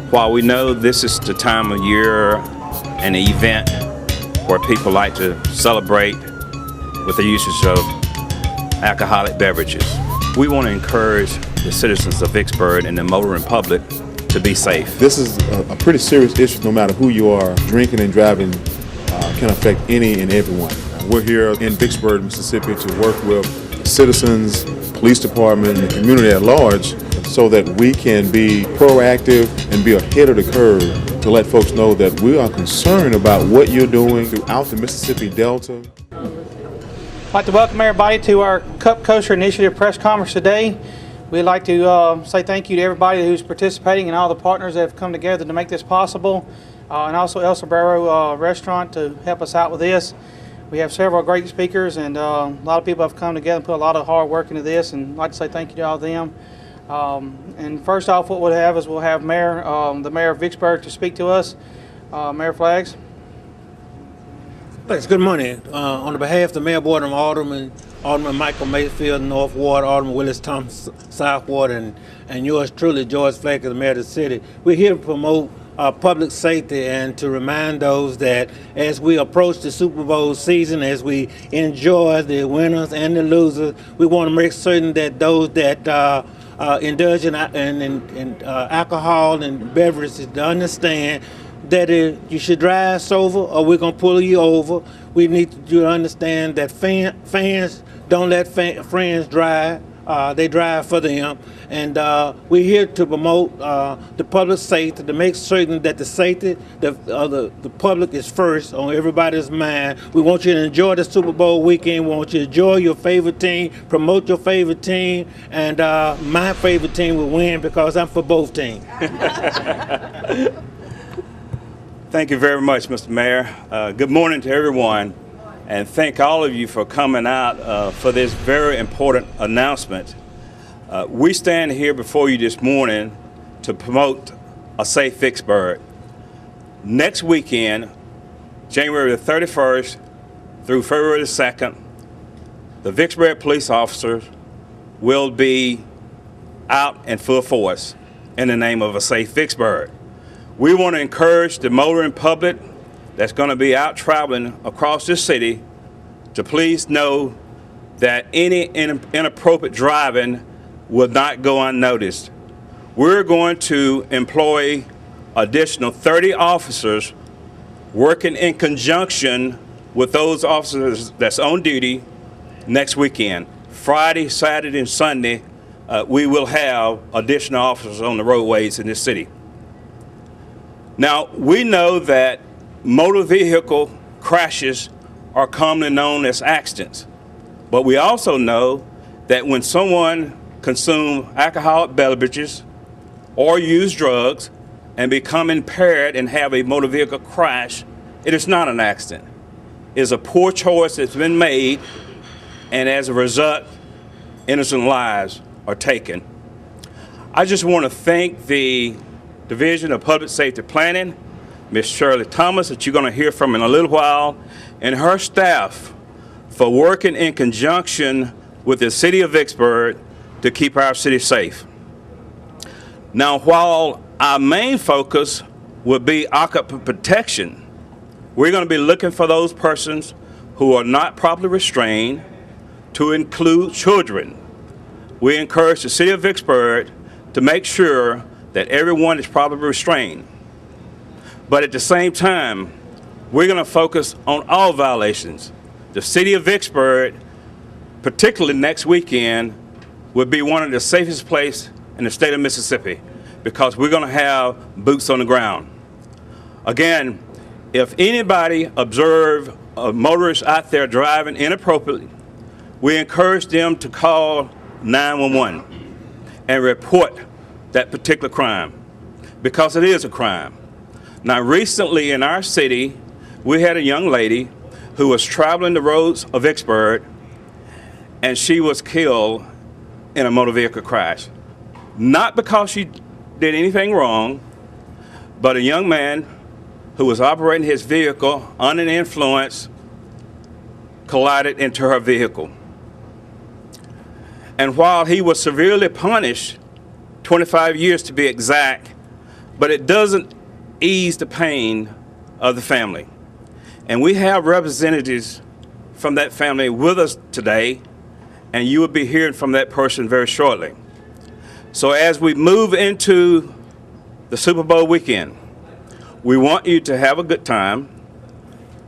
While we know this is the time of year and an event where people like to celebrate with the usage of alcoholic beverages, we want to encourage the citizens of Vicksburg and the motoring public to be safe. This is a pretty serious issue no matter who you are. Drinking and driving can affect any and everyone. We're here in Vicksburg, Mississippi to work with citizens, police department, and the community at large so that we can be proactive and be ahead of the curve to let folks know that we are concerned about what you're doing throughout the Mississippi Delta. I'd like to welcome everybody to our Cup Coaster Initiative press conference today. We'd like to say thank you to everybody who's participating and all the partners that have come together to make this possible, and also El Sombrero Restaurant to help us out with this. We have several great speakers, and a lot of people have come together and put a lot of hard work into this, and I'd like to say thank you to all of them. And first off, what we'll have is the mayor of Vicksburg to speak to us. Mayor Flaggs. Thanks. Good morning. On behalf of the Mayor, Board of Aldermen, Alderman Michael Mayfield, North Ward, Alderman Willis Thomas, South Ward, and yours truly, George Flagg, the Mayor of the city, we're here to promote public safety and to remind those that as we approach the Super Bowl season, as we enjoy the winners and the losers, we want to make certain that those that indulge in alcohol and beverages to understand that you should drive sober or we're going to pull you over. We need you to understand that fans don't let friends drive. They drive for them. And we're here to promote the public safety, to make certain that the safety of the public is first on everybody's mind. We want you to enjoy the Super Bowl weekend. We want you to enjoy your favorite team, promote your favorite team, and my favorite team will win because I'm for both teams. Thank you very much, Mr. Mayor. Good morning to everyone, and thank all of you for coming out for this very important announcement. We stand here before you this morning to promote a safe Vicksburg. Next weekend, January the 31st through February the 2nd, the Vicksburg police officers will be out in full force in the name of a safe Vicksburg. We want to encourage the motoring public that's going to be out traveling across this city to please know that any inappropriate driving will not go unnoticed. We're going to employ additional 30 officers working in conjunction with those officers that's on duty next weekend. Friday, Saturday, and Sunday, we will have additional officers on the roadways in this city. Now, we know that motor vehicle crashes are commonly known as accidents, but we also know that when someone consumes alcoholic beverages or use drugs and become impaired and have a motor vehicle crash, it is not an accident. It is a poor choice that's been made, and as a result, innocent lives are taken. I just want to thank the Division of Public Safety Planning, Ms. Shirley Thomas, that you're going to hear from in a little while, and her staff for working in conjunction with the city of Vicksburg to keep our city safe. Now, while our main focus will be occupant protection, we're going to be looking for those persons who are not properly restrained, to include children. We encourage the city of Vicksburg to make sure that everyone is properly restrained. But at the same time, we're going to focus on all violations. The city of Vicksburg, particularly next weekend, will be one of the safest places in the state of Mississippi because we're going to have boots on the ground. Again, if anybody observes a motorist out there driving inappropriately, we encourage them to call 911 and report that particular crime, because it is a crime. Now, recently in our city, we had a young lady who was traveling the roads of Vicksburg, and she was killed in a motor vehicle crash. Not because she did anything wrong, but a young man who was operating his vehicle under the influence collided into her vehicle. And while he was severely punished, 25 years to be exact, but it doesn't ease the pain of the family. And we have representatives from that family with us today, and you will be hearing from that person very shortly. So as we move into the Super Bowl weekend, we want you to have a good time,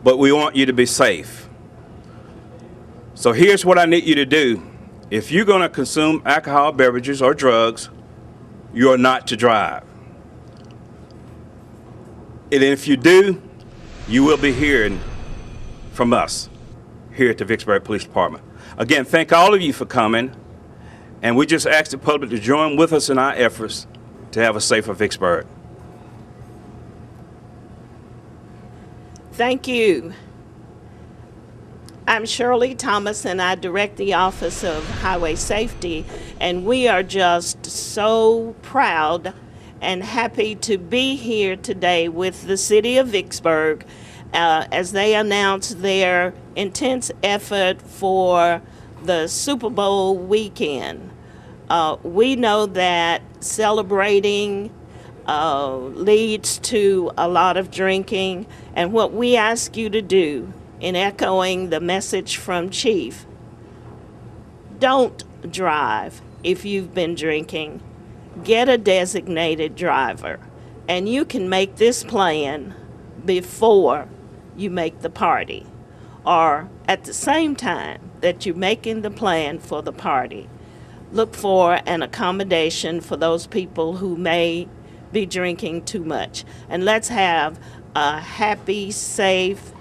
but we want you to be safe. So here's what I need you to do. If you're going to consume alcohol beverages or drugs, you are not to drive. And if you do, you will be hearing from us here at the Vicksburg Police Department. Again, thank all of you for coming, and we just ask the public to join with us in our efforts to have a safer Vicksburg. Thank you. I'm Shirley Thomas, and I direct the Office of Highway Safety, and we are just so proud and happy to be here today with the City of Vicksburg as they announce their intense effort for the Super Bowl weekend. We know that celebrating leads to a lot of drinking, and what we ask you to do, in echoing the message from Chief, don't drive if you've been drinking. Get a designated driver, and you can make this plan before you make the party, or at the same time that you're making the plan for the party. Look for an accommodation for those people who may be drinking too much. And let's have a happy, safe,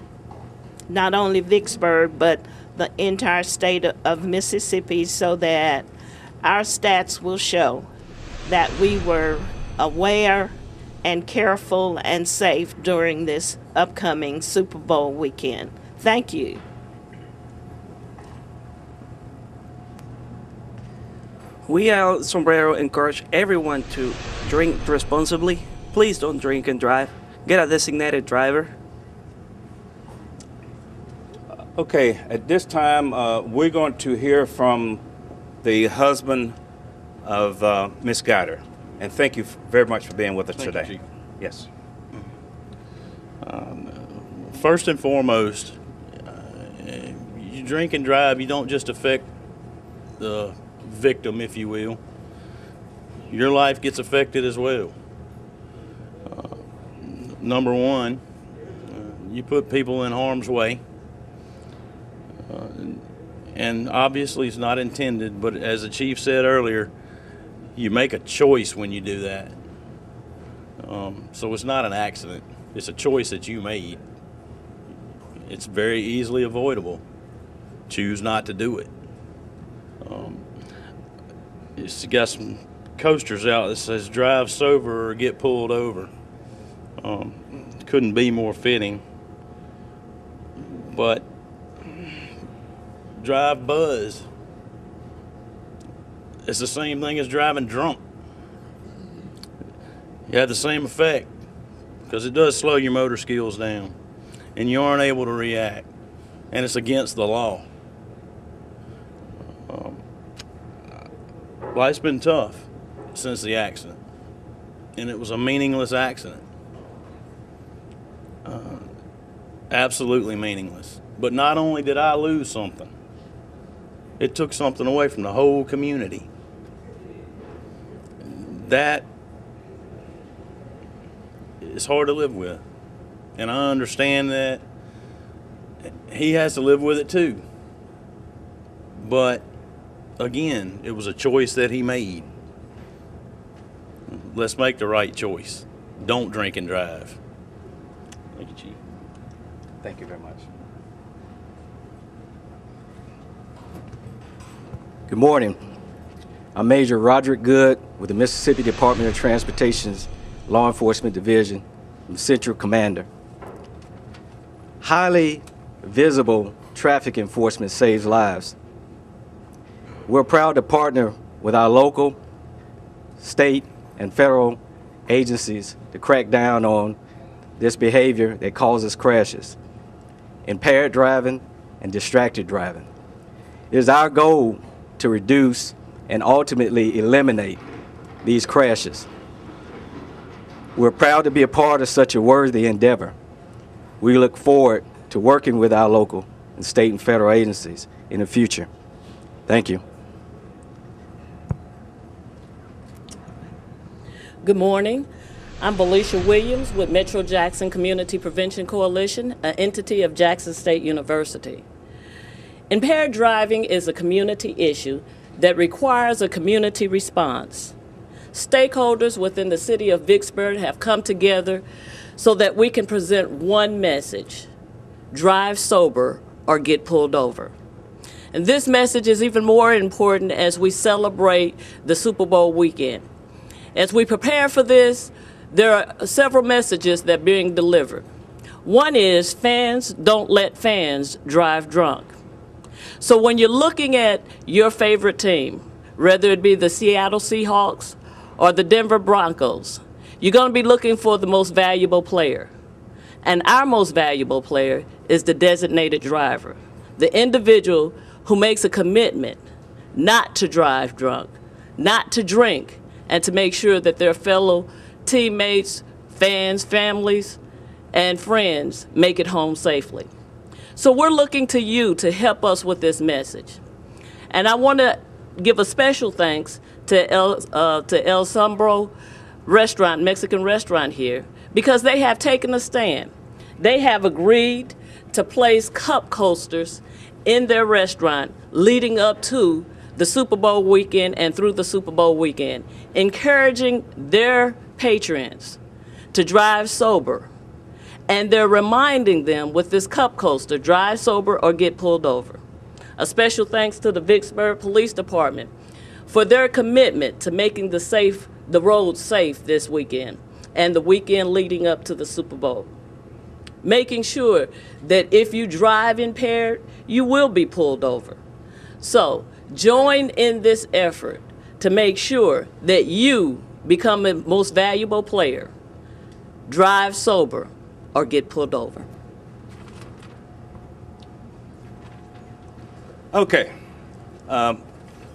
not only Vicksburg, but the entire state of Mississippi, so that our stats will show that we were aware and careful and safe during this upcoming Super Bowl weekend. Thank you. We at Sombrero encourage everyone to drink responsibly. Please don't drink and drive. Get a designated driver. Okay, at this time, we're going to hear from the husband of Ms. Guider. And thank you very much for being with us today. Chief. Yes. First and foremost, you drink and drive, you don't just affect the victim, if you will. Your life gets affected as well. Number one, you put people in harm's way. And obviously it's not intended, but as the chief said earlier, you make a choice when you do that. So it's not an accident. It's a choice that you made. It's very easily avoidable. Choose not to do it. It's got some coasters out that says drive sober or get pulled over. Couldn't be more fitting. But drive buzz. It's the same thing as driving drunk. You have the same effect because it does slow your motor skills down and you aren't able to react, and it's against the law. Life's been tough since the accident, and it was a meaningless accident. Absolutely meaningless. But not only did I lose something, it took something away from the whole community. That is hard to live with. And I understand that he has to live with it too. But again, it was a choice that he made. Let's make the right choice. Don't drink and drive. Thank you, Chief. Thank you very much. Good morning. I'm Major Roderick Good with the Mississippi Department of Transportation's Law Enforcement Division, the Central Commander. Highly visible traffic enforcement saves lives. We're proud to partner with our local, state, and federal agencies to crack down on this behavior that causes crashes, impaired driving, and distracted driving. It is our goal to reduce and ultimately eliminate these crashes. We're proud to be a part of such a worthy endeavor. We look forward to working with our local and state and federal agencies in the future. Thank you. Good morning. I'm Felicia Williams with Metro Jackson Community Prevention Coalition, an entity of Jackson State University. Impaired driving is a community issue that requires a community response. Stakeholders within the city of Vicksburg have come together so that we can present one message: drive sober or get pulled over. And this message is even more important as we celebrate the Super Bowl weekend. As we prepare for this, there are several messages that are being delivered. One is, fans don't let fans drive drunk. So when you're looking at your favorite team, whether it be the Seattle Seahawks or the Denver Broncos, you're going to be looking for the most valuable player. And our most valuable player is the designated driver, the individual who makes a commitment not to drive drunk, not to drink, and to make sure that their fellow teammates, fans, families, and friends make it home safely. So we're looking to you to help us with this message. And I want to give a special thanks to El Sombro restaurant, Mexican restaurant here, because they have taken a stand. They have agreed to place cup coasters in their restaurant leading up to the Super Bowl weekend and through the Super Bowl weekend, encouraging their patrons to drive sober. And they're reminding them with this cup coaster, drive sober or get pulled over. A special thanks to the Vicksburg Police Department for their commitment to making the roads safe this weekend and the weekend leading up to the Super Bowl. Making sure that if you drive impaired, you will be pulled over. So join in this effort to make sure that you become the most valuable player. Drive sober or get pulled over. Okay.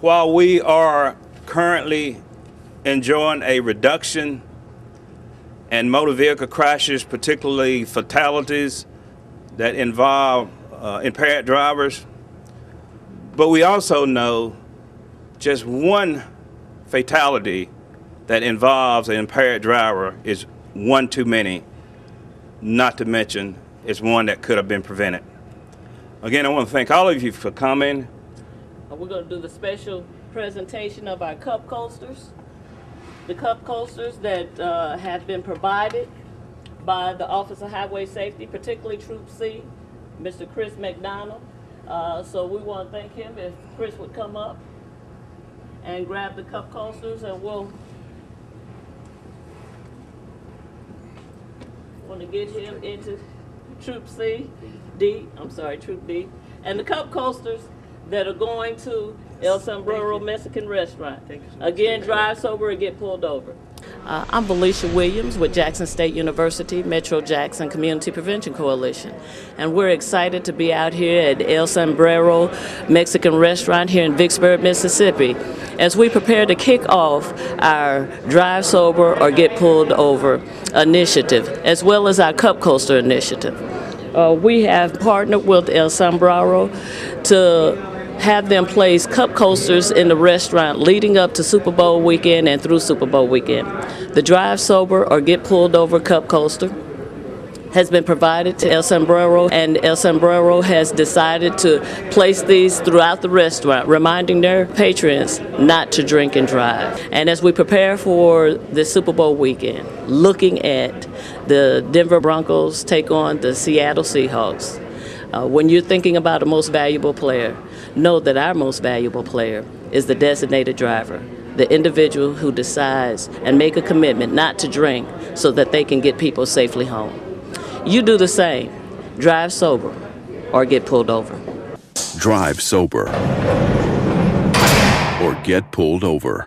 While we are currently enjoying a reduction in motor vehicle crashes, particularly fatalities that involve impaired drivers, but we also know just one fatality that involves an impaired driver is one too many, not to mention it's one that could have been prevented. Again, I want to thank all of you for coming. We're going to do the special presentation of our cup coasters. The cup coasters that have been provided by the Office of Highway Safety, particularly Troop C, Mr. Chris McDonald. So we want to thank him. If Chris would come up and grab the cup coasters, and we'll want to get him into Troop D. And the cup coasters that are going to El Sombrero Mexican Restaurant. Again, drive sober and get pulled over. I'm Felicia Williams with Jackson State University, Metro Jackson Community Prevention Coalition. And we're excited to be out here at El Sombrero Mexican Restaurant here in Vicksburg, Mississippi, as we prepare to kick off our Drive Sober or Get Pulled Over initiative, as well as our Cup Coaster initiative. We have partnered with El Sombrero to have them place cup coasters in the restaurant leading up to Super Bowl weekend and through Super Bowl weekend. The Drive Sober or Get Pulled Over cup coaster has been provided to El Sombrero, and El Sombrero has decided to place these throughout the restaurant, reminding their patrons not to drink and drive. And as we prepare for the Super Bowl weekend, looking at the Denver Broncos take on the Seattle Seahawks, when you're thinking about a most valuable player, know that our most valuable player is the designated driver, the individual who decides and make a commitment not to drink so that they can get people safely home. You do the same. Drive sober or get pulled over. Drive sober or get pulled over.